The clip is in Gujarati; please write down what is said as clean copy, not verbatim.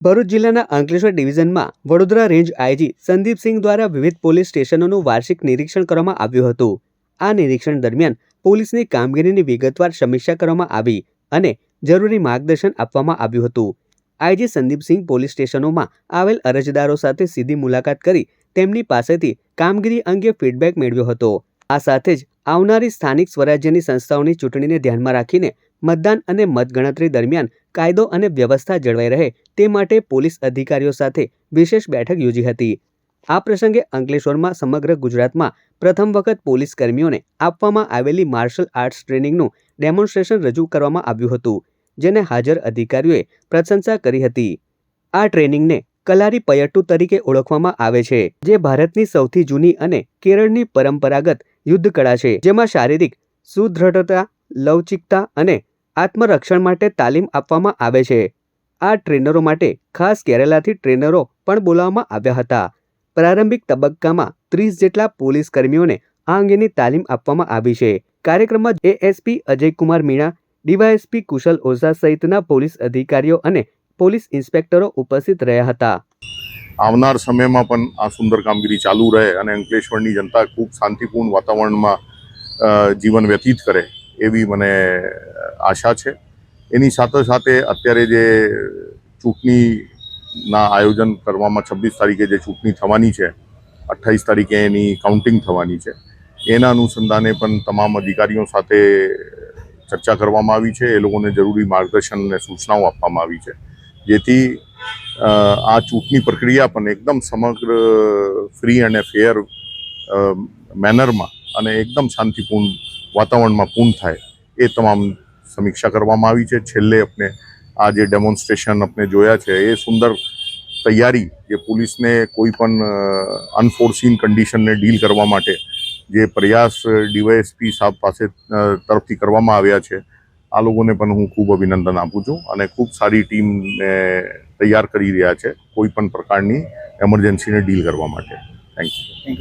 ભરૂચ જિલ્લાના અંકલેશ્વર ડિવિઝનમાં વડોદરા રેન્જ આઈજી સંદીપસિંહ દ્વારા વિવિધ પોલીસ સ્ટેશનોનું વાર્ષિક નિરીક્ષણ કરવામાં આવ્યું હતું. આ નિરીક્ષણ દરમિયાન પોલીસની કામગીરીની વિગતવાર સમીક્ષા કરવામાં આવી અને જરૂરી માર્ગદર્શન આપવામાં આવ્યું હતું. આઈજી સંદીપસિંહ પોલીસ સ્ટેશનોમાં આવેલ અરજદારો સાથે સીધી મુલાકાત કરી તેમની પાસેથી કામગીરી અંગે ફીડબેક મેળવ્યો હતો. આ સાથે જ આવનારી સ્થાનિક સ્વરાજ્યની સંસ્થાઓની ચૂંટણીને ધ્યાનમાં રાખીને મતદાન અને મતગણતરી દરમિયાન કાયદો અને વ્યવસ્થા જળવાઈ રહે તે માટે પોલીસ અધિકારીઓ સાથે વિશેષ બેઠક યોજી હતી. આ પ્રસંગે અંકલેશ્વરમાં સમગ્ર ગુજરાતમાં પ્રથમ વખત પોલીસ કર્મીઓને આપવામાં આવેલી માર્શલ આર્ટ્સ ટ્રેનિંગનું ડેમોન્સ્ટ્રેશન રજૂ કરવામાં આવ્યું હતું, જેને હાજર અધિકારીઓએ પ્રશંસા કરી હતી. આ ટ્રેનિંગને કલારી પયટ્ટુ તરીકે ઓળખવામાં આવે છે, જે ભારતની સૌથી જૂની અને કેરળની પરંપરાગત યુદ્ધ કળા છે, જેમાં શારીરિક સુદૃઢતા, લવચિકતા અને આત્મરક્ષણ માટે તાલીમ આપવામાં આવે છે. આ ટ્રેનરો માટે ખાસ કેરાલાથી ટ્રેનરો પણ બોલાવવામાં આવ્યા હતા. પ્રારંભિક તબક્કામાં 30 જેટલા પોલીસ કર્મીઓને આ અંગેની તાલીમ આપવામાં આવી છે. કાર્યક્રમમાં એએસપી અજયકુમાર મીણા, ડીવાયએસપી કુશલ ઓઝા સહિતના પોલીસ અધિકારીઓ અને પોલીસ ઇન્સ્પેક્ટરો ઉપસ્થિત રહ્યા હતા. આવનાર સમયમાં પણ આ સુંદર કામગીરી ચાલુ રહે અને અંકલેશ્વરની જનતા ખૂબ શાંતિપૂર્ણ વાતાવરણમાં જીવન વ્યતીત કરે એવી મને આશા છે. એની સાથે સાથે અત્યારે જે ચૂંટણીના આયોજન કરવામાં 26 તારીખે જે ચૂંટણી થવાની છે, 28 તારીખે એની કાઉન્ટિંગ થવાની છે, એના અનુસંધાને પણ તમામ અધિકારીઓ સાથે ચર્ચા કરવામાં આવી છે. એ લોકોને જરૂરી માર્ગદર્શન અને સૂચનાઓ આપવામાં આવી છે, જેથી આ ચૂંટણી પ્રક્રિયા પણ એકદમ સમગ્ર ફ્રી અને ફેર મેનરમાં અને એકદમ શાંતિપૂર્ણ વાતાવરણમાં પૂર્ણ થાય એ તમામ સમીક્ષા કરવામાં આવી છે. છેલ્લે આપણે આ જે ડેમોન્સ્ટ્રેશન આપણે જોયા છે એ સુંદર તૈયારી જે પોલીસને કોઈ પણ અનફોર્સીન કન્ડિશનને ડીલ કરવા માટે જે પ્રયાસ ડીવાયએસપી સાહેબ પાસે તરફથી કરવામાં આવ્યા છે, આ લોકોને પણ હું ખૂબ અભિનંદન આપું છું અને ખૂબ સારી ટીમને તૈયાર કરી રહ્યા છે કોઈ પણ પ્રકારની એમરજન્સીને ડીલ કરવા માટે. Thank you.